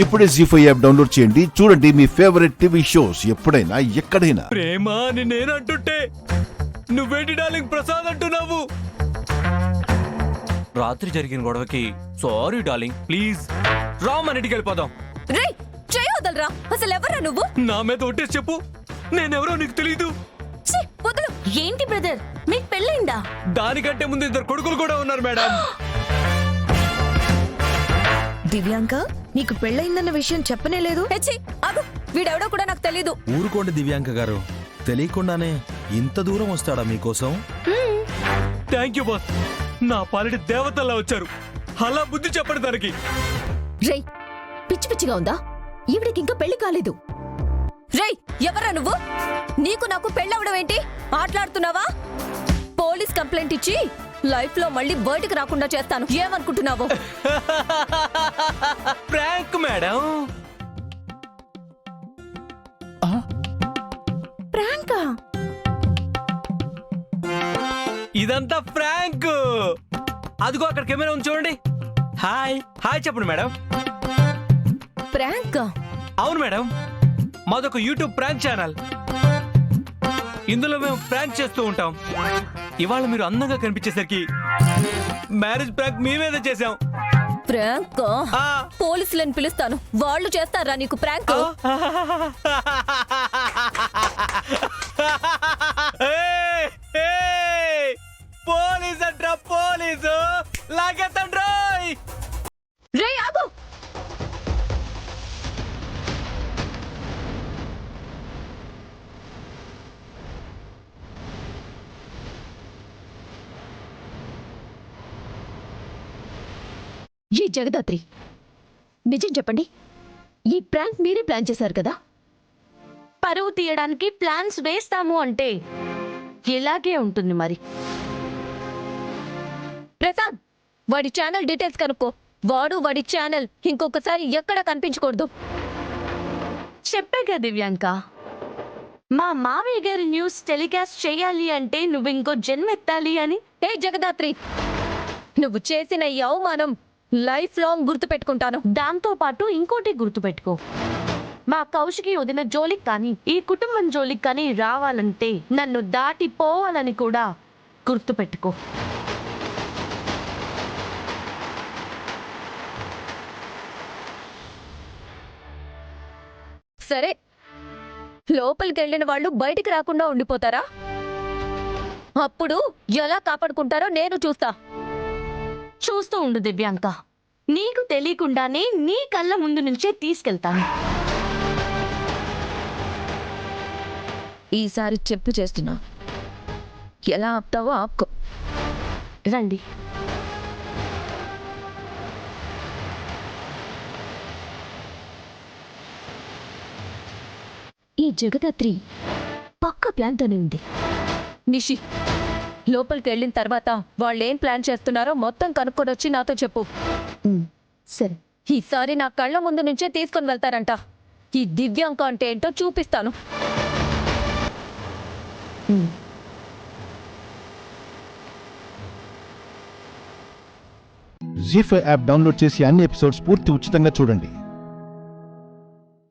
ఇప్పుడే జీ5 app download చేయండి. చూడండి మీ ఫేవరెట్ టీవీ షోస్ ఎప్పుడైనా ఎక్కడైనా. ప్రేమ అని నేనంటుంటే నువ్వేంటి డార్లింగ్ ప్రసాద్ అంటున్నావు? రాత్రి జరిగిన గొడవకి సారీ డార్లింగ్, ప్లీజ్ రా మన ఇంటికి వెళ్ళిపోదాం. రేయ్ చేయొదలరా, అసలు ఎవరా నువ్వు? నా మీద ఒట్టేసి చెప్పు, నేనెవరో నీకు తెలీదు. ఛీ, వదులు. ఏంటి బ్రదర్, మీకు పెళ్ళైందా? దానికంటే ముందు ఇద్దరు కొడుకులు కూడా ఉన్నారు మేడం. దివ్యాంక, నీకు పెళ్ళైందన్న విషయం చెప్పనే లేదు. అగు, వీడెవడో కూడా నాకు తెలీదు. ఊరుకోండి దివ్యాంక గారు, తెలియకుండానే ఇంత దూరం వస్తాడా మీకోసం? థ్యాంక్ యూ బాస్, నా పాలిటి దేవతల్లా వచ్చారు. అలా బుద్ధి చెప్పండి దానికి. రేయ్, పిచ్చి పిచ్చిగా ఉందా? ఈవిడికి ఇంకా పెళ్లి కాలేదు. రేయ్, ఎవరా నువ్వు? నీకు నాకు పెళ్ళవడం ఏంటి? ఆటలాడుతున్నావా? పోలీస్ కంప్లైంట్ ఇచ్చి లైఫ్ లో మళ్ళీ బయటకు రాకుండా చేస్తాను. ఏమనుకుంటున్నావు? Prank madam. ప్రాంకా? ఇదంతా ఫ్రాంక్. అదిగో అక్కడ కెమెరా ఉంది చూడండి. హాయ్ హాయ్ చెప్పండి మేడం. ప్రాంకా? అవును మేడం, మాదొక యూట్యూబ్ ప్రాంక్ ఛానల్. ఇందులో మేము ప్రాంక్ చేస్తూ ఉంటాం. ఇవాళ మీరు అందంగా కనిపించేసరికి మ్యారేజ్ ప్రాంక్ మీ మీద చేసాం. ప్రాంక్? పోలీసులను పిలుస్తాను, వాళ్ళు చేస్తారా నీకు ప్రాంక్? పోలీస్ అంట్రా, పోలీసు లాగేతండ్రోయ్. రేయ్ ఆగు. ఈ జగదాత్రి, నిజం చెప్పండి, ఈ ప్రాంక్ మీరే ప్లాన్ చేశారు కదా? పరువు తీయడానికి ప్లాన్స్ వేస్తాము అంటే ఇలాగే ఉంటుంది మరి. ప్రసాద్, వాడి ఛానల్ డీటెయిల్స్ కనుక్కో. వాడి ఛానల్ ఇంకొకసారి ఎక్కడ కనిపించకూడదు. చెప్పాగా దివ్యాంక, మా మావయ్య గారి న్యూస్ టెలికాస్ట్ చేయాలి అంటే నువ్వు ఇంకో జన్మెత్తాలి అని. ఏ జగదాత్రి, నువ్వు చేసిన ఈ అవమానం లైఫ్ లాంగ్ గుర్తు పెట్టుకుంటాను. దాంతో పాటు ఇంకోటి గుర్తుపెట్టుకో, మా కౌశికి వదిన జోలికి కానీ ఈ కుటుంబం జోలికి కానీ రావాలంటే నన్ను దాటిపోవాలని కూడా గుర్తుపెట్టుకో. సరే, లోపలికి వెళ్ళిన వాళ్ళు బయటికి రాకుండా ఉండిపోతారా? అప్పుడు ఎలా కాపాడుకుంటారో నేను చూస్తా. చూస్తూ ఉండు దివ్యాంక, నీకు తెలియకుండానే నీ కళ్ళ ముందు నుంచే తీసుకెళ్తాను. ఈసారి చెప్పు చేస్తున్నా, ఎలా ఆపుతావో ఆపుకో. రండి. ఈ జగదాత్రి పక్క ప్లాన్తోనే ఉంది. నిషి, లోపలికి వెళ్ళిన తర్వాత వాళ్ళు ఏం ప్లాన్ చేస్తున్నారో మొత్తం కనుక్కొని వచ్చి నాతో చెప్పు. సరే. ఈసారి నా కళ్ళ ముందు నుంచే తీసుకొని వెళ్తారంట. ఈ దివ్యాంక అంటే ఏంటో చూపిస్తాను. జీ5 యాప్ డౌన్లోడ్ చేసి అన్ని ఎపిసోడ్స్ పూర్తి ఉచితంగా చూడండి.